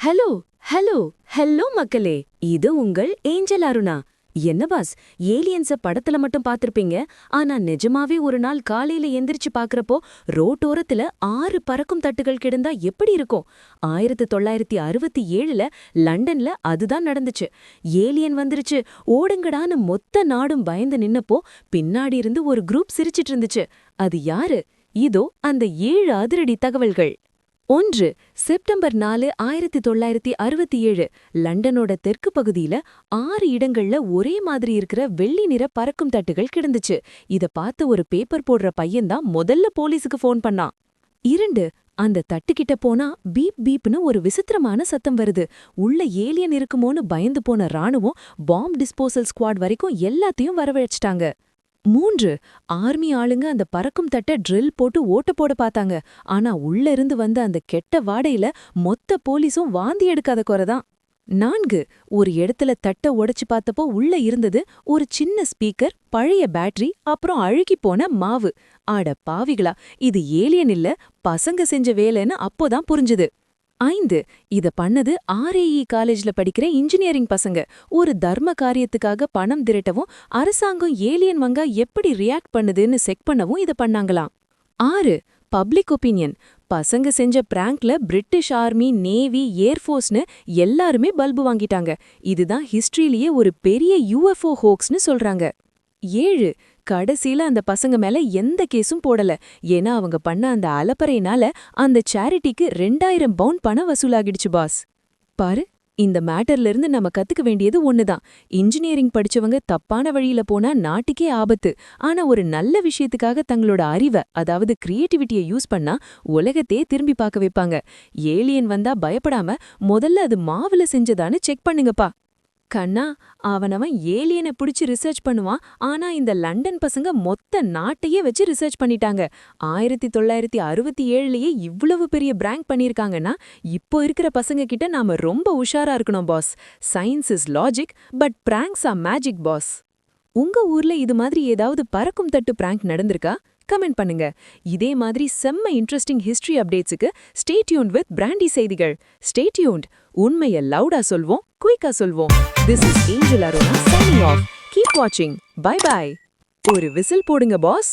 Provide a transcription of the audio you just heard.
Hello hello hello மக்களே, இது உங்கள் ஏஞ்சல் அருணா. என்ன பாஸ், ஏலியன்ஸ படத்துல மட்டும் பாத்திருப்பீங்க. ஆனா நிஜமாவே ஒரு நாள் காலையில எந்திரிச்சு பாக்குறப்போ ரோட்டோரத்துல 6 பறக்கும் தட்டுகள் கிடந்தா எப்படி இருக்கும்? 1967ல லண்டன்ல அதுதான் நடந்துச்சு. ஏலியன் வந்துருச்சு, ஓடுங்கடான்னு மொத்த நாடும் பயந்து நின்னப்போ பின்னாடி இருந்து ஒரு குரூப் சிரிச்சிட்டு இருந்துச்சு. அது யாரு? இதோ அந்த 7 அதிரடி தகவல்கள். 1. செப்டம்பர் 4, 1967 லண்டனோட தெற்கு பகுதியில 6 இடங்கள்ல ஒரே மாதிரி இருக்கிற வெள்ளி நிற பறக்கும் தட்டுகள் கிடந்துச்சு. இத பார்த்த ஒரு பேப்பர் போடுற பையன்தான் முதல்ல போலீஸுக்கு ஃபோன் பண்ணான். 2. அந்த தட்டுக்கிட்ட போனா பீப் பீப்னு ஒரு விசித்திரமான சத்தம் வருது. உள்ள ஏலியன் இருக்குமோன்னு பயந்து போன ராணுவம் பாம்ப் டிஸ்போசல் ஸ்குவாட் வரைக்கும் எல்லாத்தையும் வரவழைச்சிட்டாங்க. 3. ஆர்மி ஆளுங்க அந்த பறக்கும் தட்ட ட்ரில் போட்டு ஓட்ட போட பார்த்தாங்க. ஆனா உள்ள இருந்து வந்த அந்த கெட்ட வாடையில மொத்த போலீஸும் வாந்தி எடுக்காத குறைதான். 4. ஒரு இடத்துல தட்ட உடைச்சு பார்த்தப்போ உள்ள இருந்தது ஒரு சின்ன ஸ்பீக்கர், பழைய பேட்டரி, அப்புறம் அழுகி போன மாவு. ஆட பாவிகளா, இது ஏலியன் இல்ல, பசங்க செஞ்ச வேலைன்னு அப்போதான் புரிஞ்சுது. 5. இத பண்ணது RAE காலேஜ்ல படிக்கிற இன்ஜினியரிங் பசங்க. ஒரு தர்ம காரியத்துக்காக பணம் திரட்டவும் அரசாங்கம் ஏலியன் வங்கா எப்படி ரியாக்ட் பண்ணுதுன்னு செக் பண்ணவும் இத பண்ணாங்களாம். 6. Public opinion. பசங்க செஞ்ச பிராங்க்ல பிரிட்டிஷ் ஆர்மி, நேவி, ஏர்ஃபோர்ஸ்னு எல்லாருமே பல்பு வாங்கிட்டாங்க. இதுதான் ஹிஸ்டரியிலேயே ஒரு பெரிய UFO ஹோக்ஸ்னு சொல்றாங்க. 7. கடைசியில அந்த பசங்க மேல எந்த கேஸும் போடல. ஏன்னா அவங்க பண்ண அந்த அலப்பறையினால அந்த சேரிட்டிக்கு 2000 பவுண்ட் பணம் வசூலாகிடுச்சு பாஸ். பாரு, இந்த மேட்டர்ல இருந்து நம்ம கத்துக்க வேண்டியது ஒண்ணுதான். இன்ஜினியரிங் படிச்சவங்க தப்பான வழியில போனா நாட்டுக்கே ஆபத்து. ஆனா ஒரு நல்ல விஷயத்துக்காக தங்களோட அறிவை, அதாவது கிரியேட்டிவிட்டியை யூஸ் பண்ணா உலகத்தையே திரும்பி பார்க்க வைப்பாங்க. ஏலியன் வந்தா பயப்படாம முதல்ல அது மாவுல செஞ்சதான்னு செக் பண்ணுங்கப்பா. கண்ணா, அவனவன் ஏலியனை பிடிச்சு ரிசர்ச் பண்ணுவான். ஆனா இந்த லண்டன் பசங்க மொத்த நாட்டையே வச்சு ரிசர்ச் பண்ணிட்டாங்க. 1967லயே இவ்வளவு பெரிய பிராங்க் பண்ணிருக்காங்கன்னா இப்போ இருக்கிற பசங்க கிட்ட நாம ரொம்ப உஷாரா இருக்கணும் boss. Science is logic, but pranks are magic boss. உங்க ஊர்ல இது மாதிரி ஏதாவது பறக்கும் தட்டு பிராங்க் நடந்திருக்கா? கமெண்ட் பண்ணுங்க. இதே மாதிரி செம்ம இன்ட்ரெஸ்டிங் ஹிஸ்டரி அப்டேட்ஸுக்கு ஸ்டே டியூன்ட் வித் பிராண்டி செய்திகள். Stay tuned. உண்மையை லவுடா சொல்வோம், குயிக்கா சொல்வோம். This is angel Aruna signing off. Keep வாட்சிங். Bye bye. ஒரு விசில் போடுங்க பாஸ்.